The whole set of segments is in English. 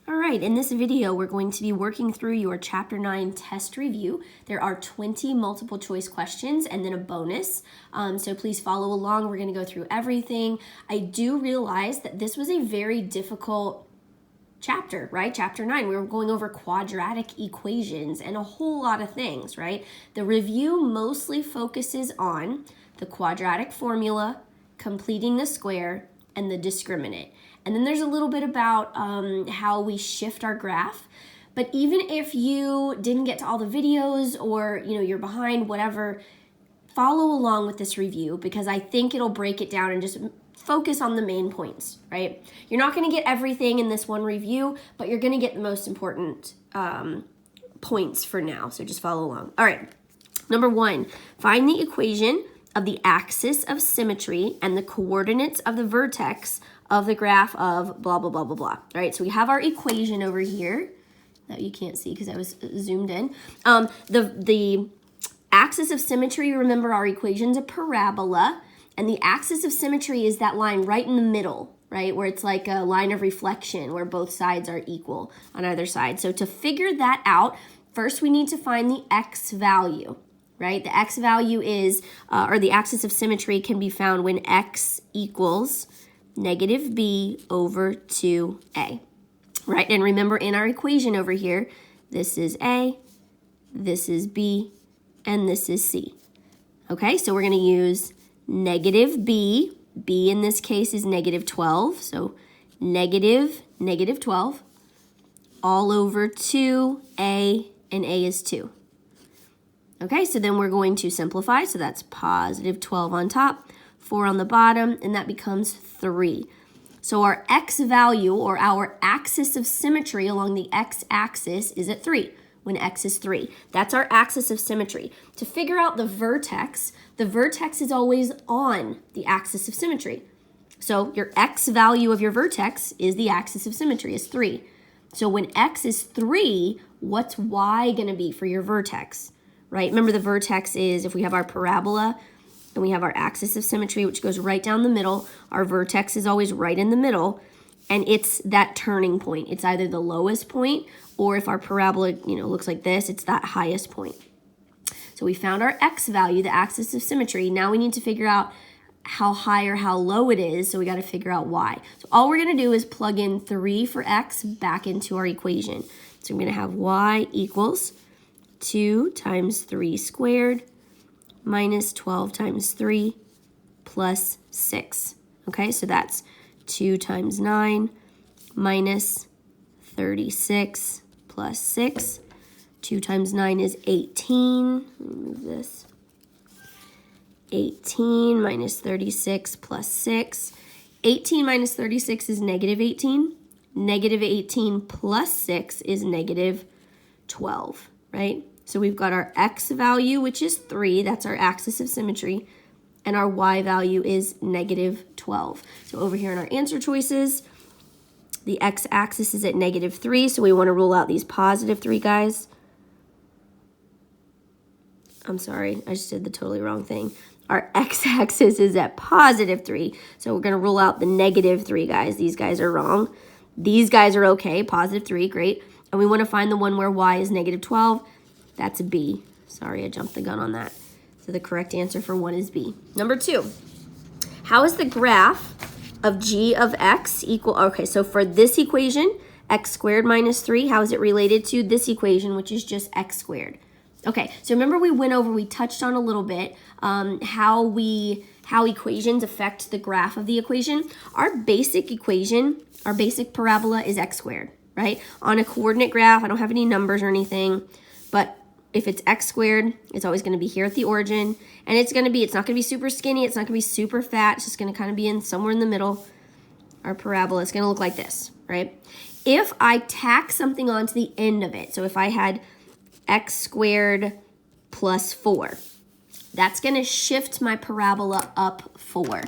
All right, in this video, we're going to be working through your Chapter 9 test review. There are 20 multiple choice questions and then a bonus, so please follow along. We're going to go through everything. I do realize that this was a very difficult chapter, right? Chapter 9, we were going over quadratic equations and a whole lot of things, right? The review mostly focuses on the quadratic formula, completing the square, and the discriminant. And then there's a little bit about how we shift our graph. But even if you didn't get to all the videos or you're behind, whatever, follow along with this review because I think it'll break it down and just focus on the main points, right? You're not going to get everything in this one review, but you're going to get the most important points for now. So just follow along. All right. Number 1, find the equation of the axis of symmetry and the coordinates of the vertex of the graph of blah, blah, blah, blah, blah. All right, so we have our equation over here that you can't see because I was zoomed in. The axis of symmetry, remember our equation's a parabola, and the axis of symmetry is that line right in the middle, right, where it's like a line of reflection where both sides are equal on either side. So to figure that out, first we need to find the x value. Right, the x value is, or the axis of symmetry can be found when x equals negative b over 2a, right? And remember in our equation over here, this is a, this is b, and this is c. Okay, so we're going to use negative b. B in this case is negative 12, so negative 12, all over 2a, and a is 2. Okay, so then we're going to simplify. So that's positive 12 on top, 4 on the bottom, and that becomes 3. So our x value, or our axis of symmetry along the x-axis, is at 3, when x is 3. That's our axis of symmetry. To figure out the vertex is always on the axis of symmetry. So your x value of your vertex is the axis of symmetry, is 3. So when x is 3, what's y going to be for your vertex? Right? Remember the vertex is, if we have our parabola and we have our axis of symmetry, which goes right down the middle, our vertex is always right in the middle, and it's that turning point. It's either the lowest point, or if our parabola, looks like this, it's that highest point. So we found our x value, the axis of symmetry. Now we need to figure out how high or how low it is, so we got to figure out y. So all we're going to do is plug in 3 for x back into our equation. So I'm going to have y equals 2 times 3 squared minus 12 times 3 plus 6. Okay, so that's 2 times 9 minus 36 plus 6. 2 times 9 is 18. Let me move this. 18 minus 36 plus 6. 18 minus 36 is negative 18. Negative 18 plus 6 is negative 12. Right? So we've got our x value, which is 3. That's our axis of symmetry. And our y value is negative 12. So over here in our answer choices, the x-axis is at negative 3. So we want to rule out these positive 3 guys. I'm sorry, I just did the totally wrong thing. Our x-axis is at positive 3. So we're going to rule out the negative 3 guys. These guys are wrong. These guys are okay. Positive 3, great. And we want to find the one where y is negative 12. That's a B. Sorry, I jumped the gun on that. So the correct answer for 1 is B. Number 2, how is the graph of g of x equal? Okay, so for this equation, x squared minus 3, how is it related to this equation, which is just x squared? Okay, so remember we touched on a little bit how equations affect the graph of the equation. Our basic equation, our basic parabola is x squared, right? On a coordinate graph, I don't have any numbers or anything, but if it's x squared, it's always going to be here at the origin, and it's not going to be super skinny, it's not going to be super fat, it's just going to kind of be in somewhere in the middle. Our parabola is going to look like this, right? If I tack something onto the end of it, so if I had x squared plus 4, that's going to shift my parabola up 4.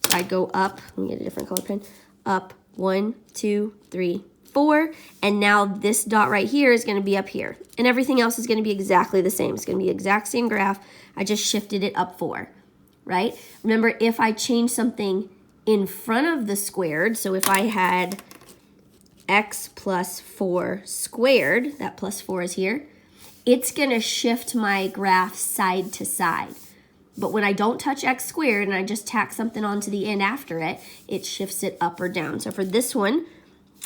So I go up, let me get a different color pen, up 1, 2, 3, 4, and now this dot right here is going to be up here, and everything else is going to be exactly the same. It's going to be the exact same graph. I just shifted it up 4, right? Remember, if I change something in front of the squared, so if I had x plus 4 squared, that plus 4 is here, it's going to shift my graph side to side. But when I don't touch x squared and I just tack something onto the end after it, it shifts it up or down. So for this one,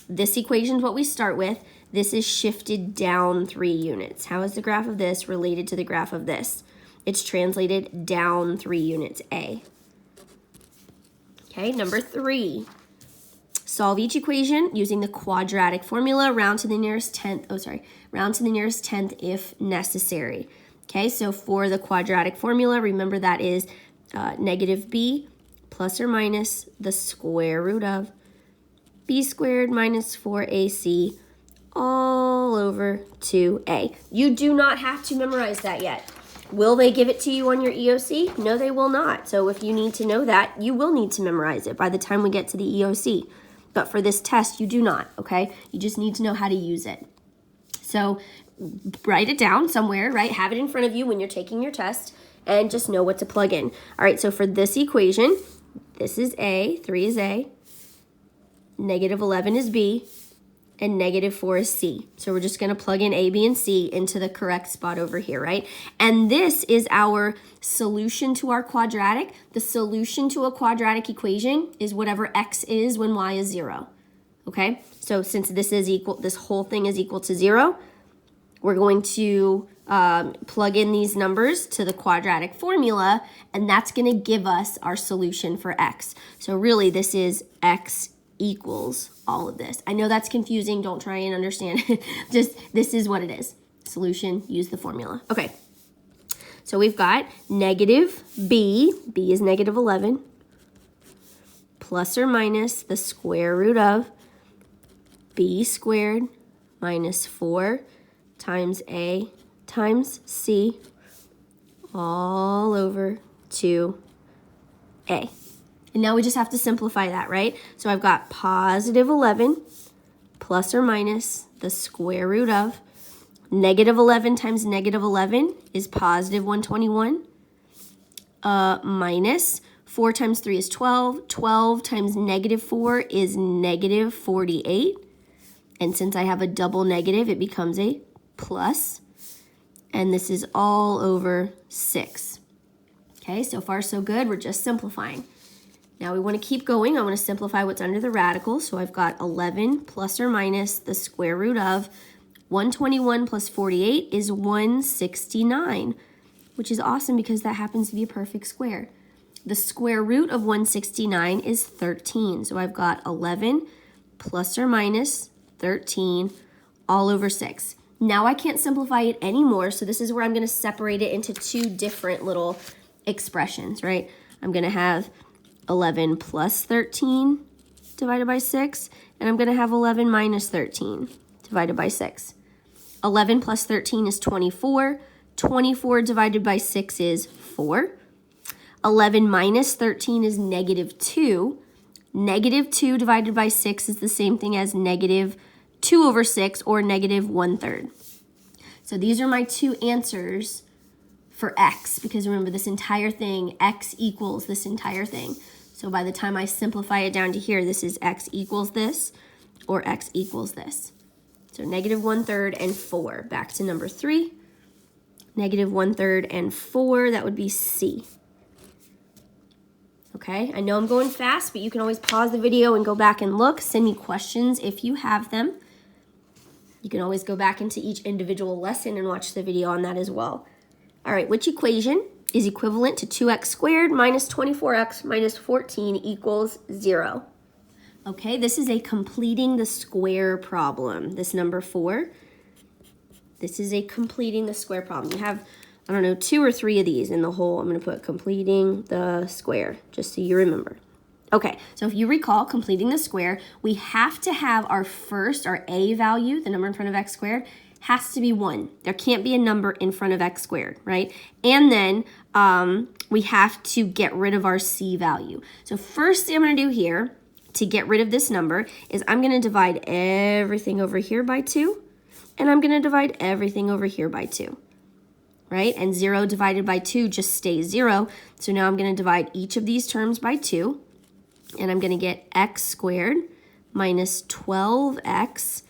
this equation is what we start with. This is shifted down 3 units. How is the graph of this related to the graph of this? It's translated down 3 units, A. Okay, number 3. Solve each equation using the quadratic formula, round to the nearest tenth if necessary. Okay, so for the quadratic formula, remember that is negative b plus or minus the square root of b squared minus 4ac all over 2a. You do not have to memorize that yet. Will they give it to you on your EOC? No, they will not. So if you need to know that, you will need to memorize it by the time we get to the EOC. But for this test, you do not, okay? You just need to know how to use it. So write it down somewhere, right? Have it in front of you when you're taking your test and just know what to plug in. All right, so for this equation, this is A, 3 is A, negative 11 is B, and negative 4 is C. So we're just going to plug in A, B, and C into the correct spot over here, right? And this is our solution to our quadratic. The solution to a quadratic equation is whatever x is when y is 0, okay? So since this is equal, this whole thing is equal to 0, we're going to plug in these numbers to the quadratic formula, and that's going to give us our solution for x. So really, this is x equals all of this. I know that's confusing. Don't try and understand it. Just this is what it is. Solution, use the formula. Okay. So we've got negative b is negative 11, plus or minus the square root of b squared minus 4 times a times c all over 2a. And now we just have to simplify that, right? So I've got positive 11 plus or minus the square root of negative 11 times negative 11 is positive 121 minus 4 times 3 is 12. 12 times negative 4 is negative 48. And since I have a double negative, it becomes a plus. And this is all over 6. Okay, so far so good. We're just simplifying. Now we want to keep going. I want to simplify what's under the radical. So I've got 11 plus or minus the square root of 121 plus 48 is 169, which is awesome because that happens to be a perfect square. The square root of 169 is 13. So I've got 11 plus or minus 13 all over 6. Now I can't simplify it anymore, so this is where I'm going to separate it into 2 different little expressions, right? I'm going to have 11 plus 13 divided by 6, and I'm going to have 11 minus 13 divided by 6. 11 plus 13 is 24. 24 divided by 6 is 4. 11 minus 13 is negative 2. Negative 2 divided by 6 is the same thing as negative 2 over 6, or negative 1/3. So these are my 2 answers for x, because remember this entire thing, x equals this entire thing. So by the time I simplify it down to here, this is x equals this, or x equals this. So negative 1/3 and 4. Back to number 3. Negative 1/3 and 4, that would be C. Okay, I know I'm going fast, but you can always pause the video and go back and look. Send me questions if you have them. You can always go back into each individual lesson and watch the video on that as well. All right, which equation is equivalent to 2x squared minus 24x minus 14 equals 0? Okay, this is a completing the square problem. This number 4, this is a completing the square problem. You have, I don't know, 2 or 3 of these in the whole. I'm going to put completing the square, just so you remember. Okay, so if you recall, completing the square, we have to have our A value, the number in front of x squared, has to be 1. There can't be a number in front of x squared, right? And then we have to get rid of our C value. So first thing I'm going to do here to get rid of this number is I'm going to divide everything over here by 2, and I'm going to divide everything over here by 2. Right? And 0 divided by 2 just stays 0. So now I'm going to divide each of these terms by 2. And I'm going to get x squared minus 12x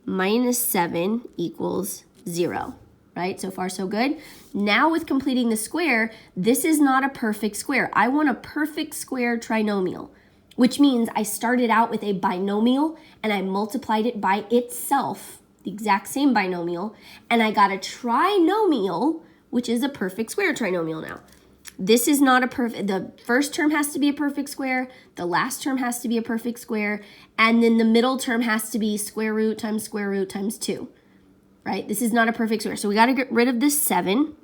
minus 7 equals 0, right? So far, so good. Now with completing the square, this is not a perfect square. I want a perfect square trinomial, which means I started out with a binomial and I multiplied it by itself, the exact same binomial, and I got a trinomial, which is a perfect square trinomial now. This is not a perfect, the first term has to be a perfect square, the last term has to be a perfect square, and then the middle term has to be square root times 2, right? This is not a perfect square. So we got to get rid of this 7.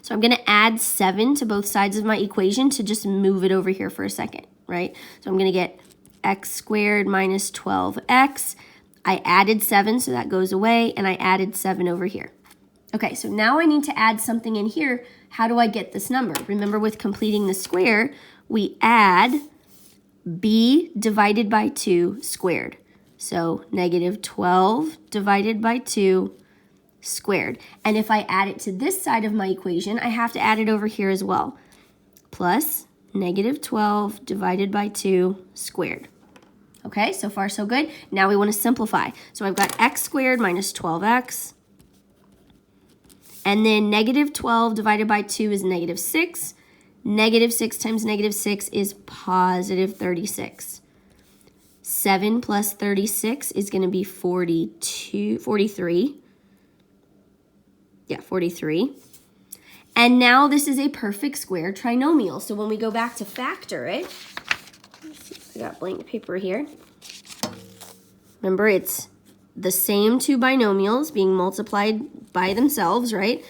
So I'm going to add 7 to both sides of my equation to just move it over here for a second, right? So I'm going to get x squared minus 12x. I added 7, so that goes away, and I added 7 over here. Okay, so now I need to add something in here. How do I get this number? Remember, with completing the square, we add b divided by 2 squared. So negative 12 divided by 2 squared. And if I add it to this side of my equation, I have to add it over here as well. Plus negative 12 divided by 2 squared. Okay, so far so good. Now we want to simplify. So I've got x squared minus 12x. And then negative 12 divided by 2 is negative 6. Negative 6 times negative 6 is positive 36. 7 plus 36 is going to be 43. Yeah, 43. And now this is a perfect square trinomial. So when we go back to factor it, let's see if I got blank paper here. Remember, it's the same two binomials being multiplied by themselves, right?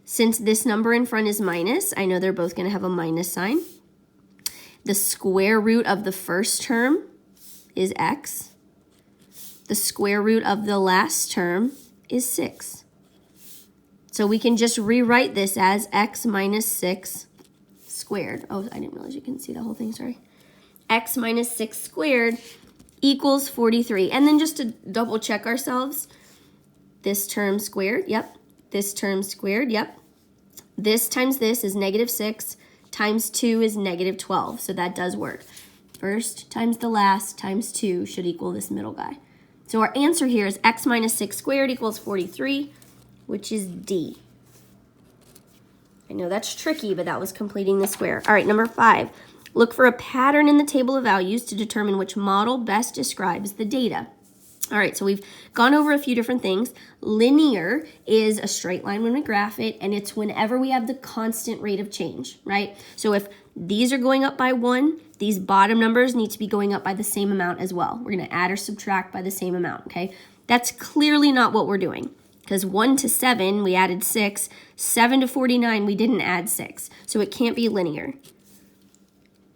Since this number in front is minus, I know they're both going to have a minus sign. The square root of the first term is x. The square root of the last term is 6. So we can just rewrite this as x minus 6 squared. Oh, I didn't realize you can see the whole thing, sorry. X minus 6 squared equals 43. And then just to double check ourselves, this term squared, yep. This term squared, yep. This times this is negative 6 times 2 is negative 12. So that does work. First times the last times 2 should equal this middle guy. So our answer here is x minus 6 squared equals 43, which is D. I know that's tricky, but that was completing the square. All right, number 5. Look for a pattern in the table of values to determine which model best describes the data. All right, so we've gone over a few different things. Linear is a straight line when we graph it, and it's whenever we have the constant rate of change, right? So if these are going up by 1, these bottom numbers need to be going up by the same amount as well. We're going to add or subtract by the same amount, okay? That's clearly not what we're doing, because 1 to 7, we added 6. 7 to 49, we didn't add 6. So it can't be linear.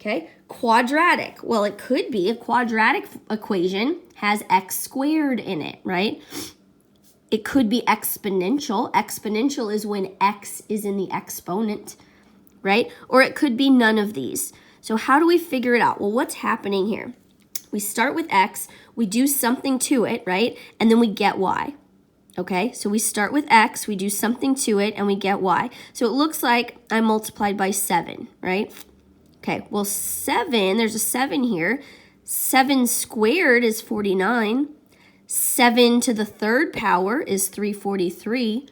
Okay, quadratic. Well, it could be. A quadratic equation has x squared in it, right? It could be exponential. Exponential is when x is in the exponent, right? Or it could be none of these. So how do we figure it out? Well, what's happening here? We start with x, we do something to it, right? And then we get y. Okay, so we start with x, we do something to it, and we get y. So it looks like I multiplied by 7, right? Okay, well 7, there's a 7 here. 7 squared is 49. 7 to the third power is 343.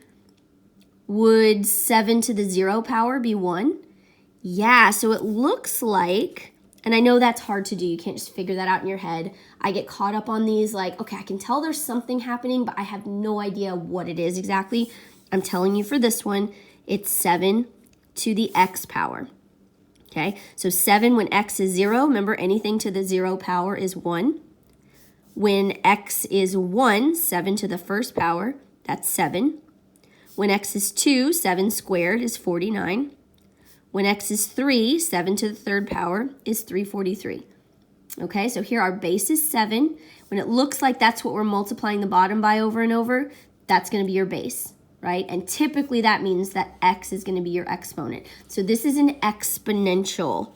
Would 7 to the 0 power be 1? Yeah, so it looks like, and I know that's hard to do. You can't just figure that out in your head. I get caught up on these like, okay, I can tell there's something happening, but I have no idea what it is exactly. I'm telling you for this one, it's 7 to the x power. Okay, so 7 when x is 0, remember anything to the 0 power is 1. When x is 1, 7 to the first power, that's 7. When x is 2, 7 squared is 49. When x is 3, 7 to the third power is 343. Okay, so here our base is 7. When it looks like that's what we're multiplying the bottom by over and over, that's going to be your base, right? And typically that means that x is going to be your exponent. So this is an exponential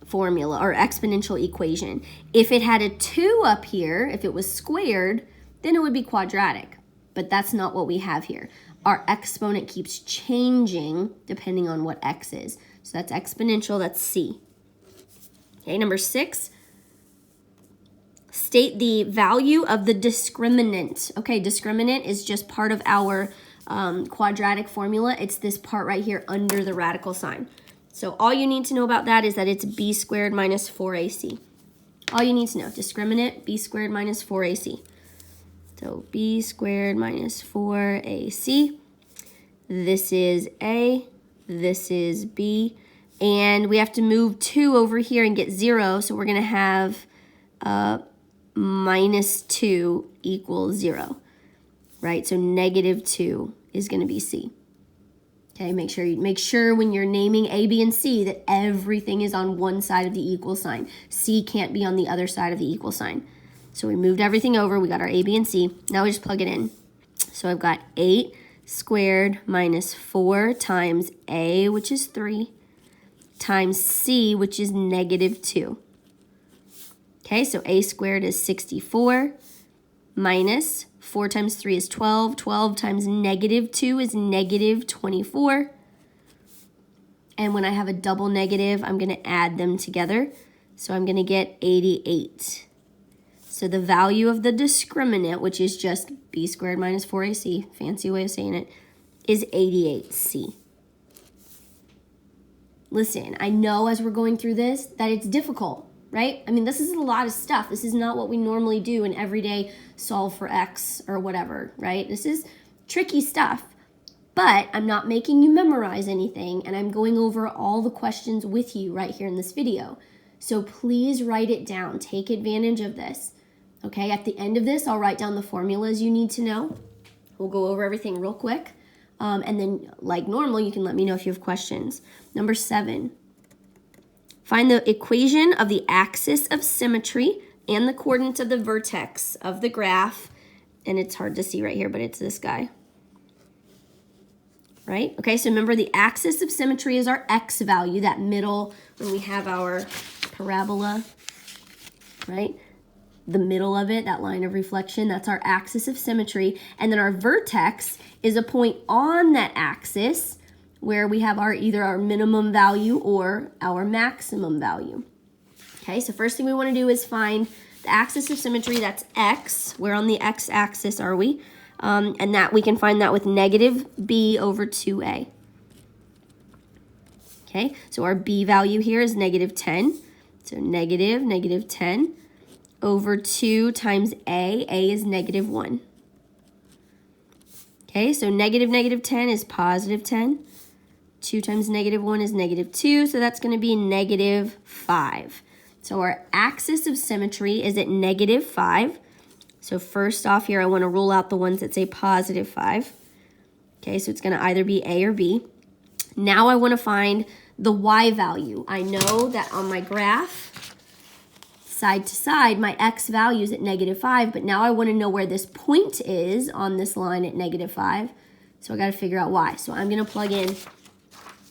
formula or exponential equation. If it had a 2 up here, if it was squared, then it would be quadratic. But that's not what we have here. Our exponent keeps changing depending on what x is. So that's exponential, that's C. Okay, number 6. State the value of the discriminant. Okay, discriminant is just part of our quadratic formula. It's this part right here under the radical sign. So all you need to know about that is that it's b squared minus 4ac. All you need to know, discriminant, b squared minus 4ac. So b squared minus 4ac. This is a, this is b, and we have to move 2 over here and get 0, so we're going to have minus 2 equals 0, right? So negative 2 is going to be c. Okay, make sure when you're naming a, b, and c that everything is on one side of the equal sign. C can't be on the other side of the equal sign. So we moved everything over. We got our a, b, and c. Now we just plug it in. So I've got 8 squared minus 4 times a, which is 3, times c, which is negative 2. Okay, so a squared is 64, minus 4 times 3 is 12. 12 times negative 2 is negative 24. And when I have a double negative, I'm going to add them together. So I'm going to get 88. So the value of the discriminant, which is just b squared minus 4ac, fancy way of saying it, is 88c. Listen, I know as we're going through this that it's difficult, right? I mean, this is a lot of stuff. This is not what we normally do in everyday solve for x or whatever, right? This is tricky stuff, but I'm not making you memorize anything, and I'm going over all the questions with you right here in this video. So please write it down. Take advantage of this, okay? At the end of this, I'll write down the formulas you need to know. We'll go over everything real quick, and then like normal, you can let me know if you have questions. Number 7. Find the equation of the axis of symmetry and the coordinates of the vertex of the graph. And it's hard to see right here, but it's this guy. Right? Okay, so remember the axis of symmetry is our x value, that middle, when we have our parabola, right? The middle of it, that line of reflection, that's our axis of symmetry. And then our vertex is a point on that axis where we have either our minimum value or our maximum value. Okay, so first thing we want to do is find the axis of symmetry, that's x. Where on the x-axis are we? And that we can find that with negative b over 2a. Okay, so our b value here is negative 10. So negative 10 over 2 times a is negative 1. Okay, so negative 10 is positive 10. 2 times negative 1 is negative 2, so that's going to be negative 5. So our axis of symmetry is at negative 5. So first off here, I want to rule out the ones that say positive 5. Okay, so it's going to either be A or B. Now I want to find the y value. I know that on my graph, side to side, my x value is at negative 5, but now I want to know where this point is on this line at negative 5. So I got to figure out y. So I'm going to plug in,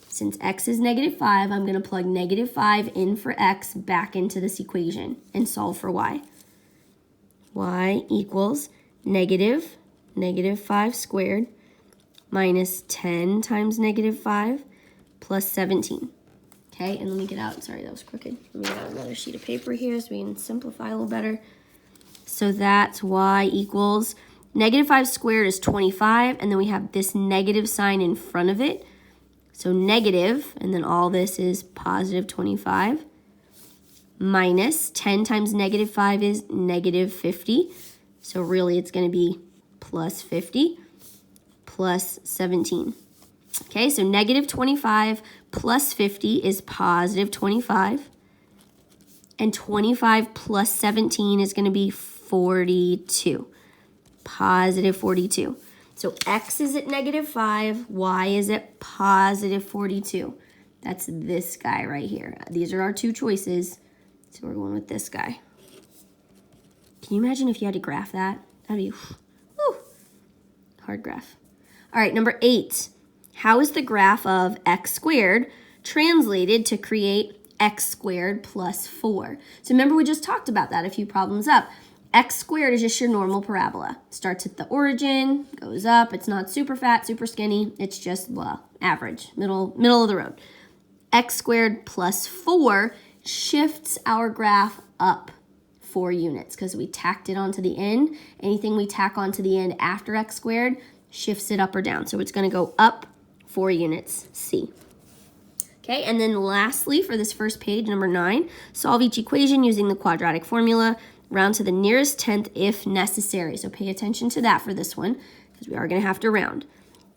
since x is negative 5, I'm going to plug negative 5 in for x back into this equation and solve for y. Y equals negative 5 squared minus 10 times negative 5 plus 17. Okay, and let me get out, sorry, that was crooked. Let me get out another sheet of paper here so we can simplify a little better. So that's y equals negative 5 squared is 25, and then we have this negative sign in front of it. So negative, and then all this is positive 25, minus 10 times negative 5 is negative 50. So really it's going to be plus 50 plus 17. Okay, so negative 25 plus 50 is positive 25. And 25 plus 17 is going to be 42. Positive 42. So x is at negative 5, y is at positive 42. That's this guy right here. These are our two choices. So we're going with this guy. Can you imagine if you had to graph that? That'd be whew, hard graph. All right, number 8. How is the graph of x squared translated to create x squared plus 4? So remember we just talked about that a few problems up. X squared is just your normal parabola. Starts at the origin, goes up. It's not super fat, super skinny. It's just, well, average, middle of the road. X squared plus 4 shifts our graph up 4 units because we tacked it onto the end. Anything we tack onto the end after x squared shifts it up or down. So it's going to go up 4 units, C. Okay, and then lastly for this first page, number 9, solve each equation using the quadratic formula. Round to the nearest tenth if necessary. So pay attention to that for this one because we are going to have to round.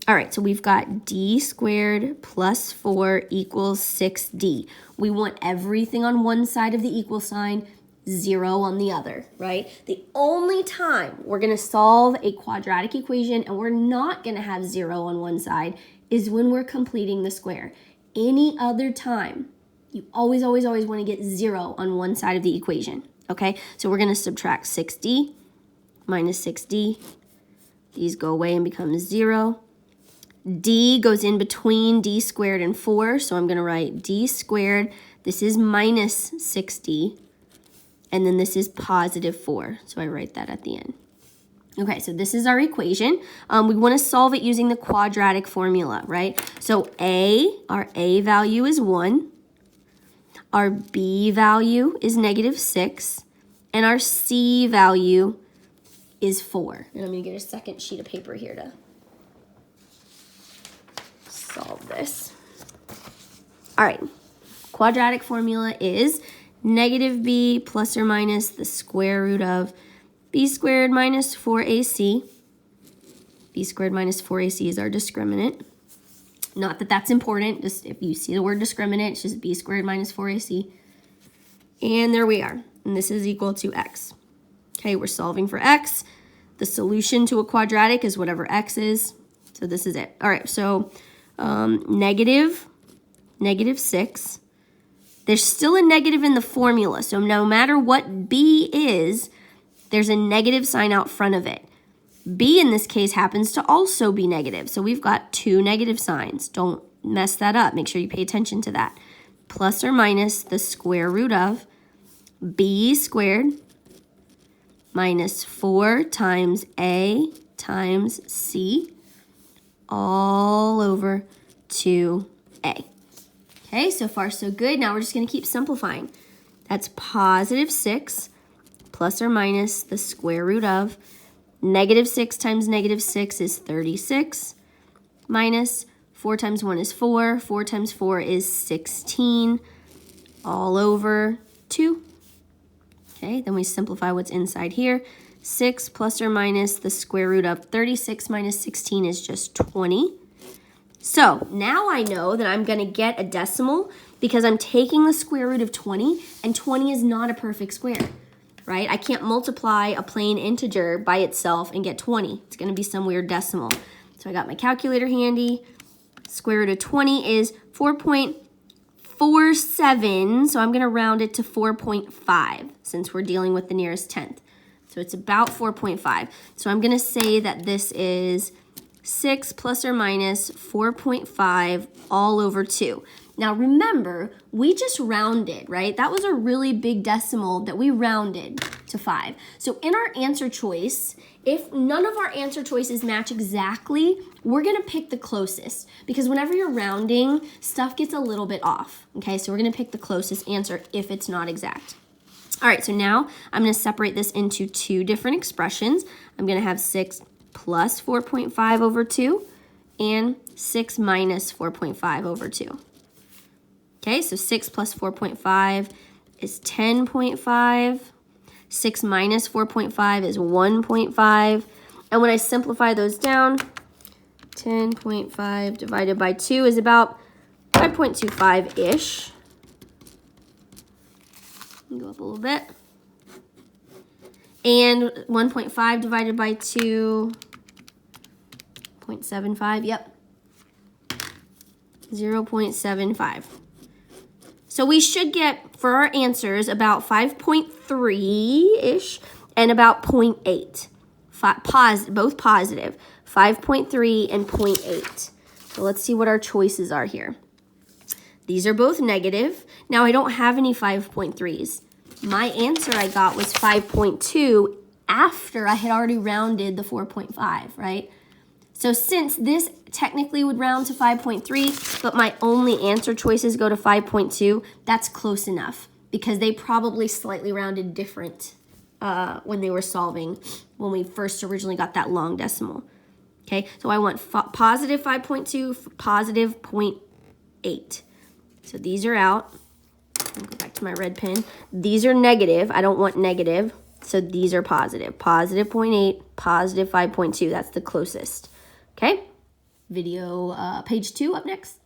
All right, so we've got d squared plus 4 equals 6d. We want everything on one side of the equal sign, 0 on the other, right? The only time we're going to solve a quadratic equation and we're not going to have 0 on one side is when we're completing the square. Any other time, you always want to get 0 on one side of the equation, okay? So we're going to subtract 6d minus 6d. These go away and become 0. D goes in between d squared and 4, so I'm going to write d squared. This is minus 6d, and then this is positive 4, so I write that at the end. Okay, so this is our equation. We want to solve it using the quadratic formula, right? So our A value is 1, our B value is -6, and our C value is 4. And I'm going to get a second sheet of paper here to solve this. All right, quadratic formula is -b plus or minus the square root of b squared minus 4ac. b squared minus 4ac is our discriminant. Not that that's important, just if you see the word discriminant, it's just b squared minus 4ac. And there we are, and this is equal to x. Okay, we're solving for x. The solution to a quadratic is whatever x is, so this is it. All right, so -6. There's still a negative in the formula, so no matter what b is, there's a negative sign out front of it. B in this case happens to also be negative, so we've got 2 negative signs. Don't mess that up. Make sure you pay attention to that. Plus or minus the square root of b squared minus 4 times a times c all over 2a. Okay, so far so good. Now we're just going to keep simplifying. That's +6 plus or minus the square root of -6 times -6 is 36, minus 4 times 1 is 4, 4 times 4 is 16, all over 2. Okay, then we simplify what's inside here. 6 plus or minus the square root of 36 minus 16 is just 20. So now I know that I'm going to get a decimal because I'm taking the square root of 20, and 20 is not a perfect square, right? I can't multiply a plain integer by itself and get 20. It's going to be some weird decimal. So I got my calculator handy. Square root of 20 is 4.47, so I'm going to round it to 4.5 since we're dealing with the nearest tenth. So it's about 4.5. So I'm going to say that this is 6 plus or minus 4.5 all over 2. Now remember, we just rounded, right? That was a really big decimal that we rounded to 5. So in our answer choice, if none of our answer choices match exactly, we're going to pick the closest because whenever you're rounding, stuff gets a little bit off, okay? So we're going to pick the closest answer if it's not exact. All right, so now I'm going to separate this into 2 different expressions. I'm going to have 6 plus 4.5 over 2 and 6 minus 4.5 over 2. Okay, so 6 plus 4.5 is 10.5. 6 minus 4.5 is 1.5. And when I simplify those down, 10.5 divided by 2 is about 5.25-ish. Go up a little bit. And 1.5 divided by 2, 0.75, yep. 0.75. So we should get, for our answers, about 5.3-ish and about 0.8. Both positive. 5.3 and 0.8. So let's see what our choices are here. These are both negative. Now I don't have any 5.3s. My answer I got was 5.2 after I had already rounded the 4.5, right? So since this technically would round to 5.3, but my only answer choices go to 5.2, that's close enough because they probably slightly rounded different when they were solving, when we first originally got that long decimal. Okay, so I want positive 5.2, positive 0.8. So these are out. I'll go back to my red pen. These are negative. I don't want negative. So these are positive. Positive 0.8, positive 5.2. That's the closest. Okay, video page 2 up next.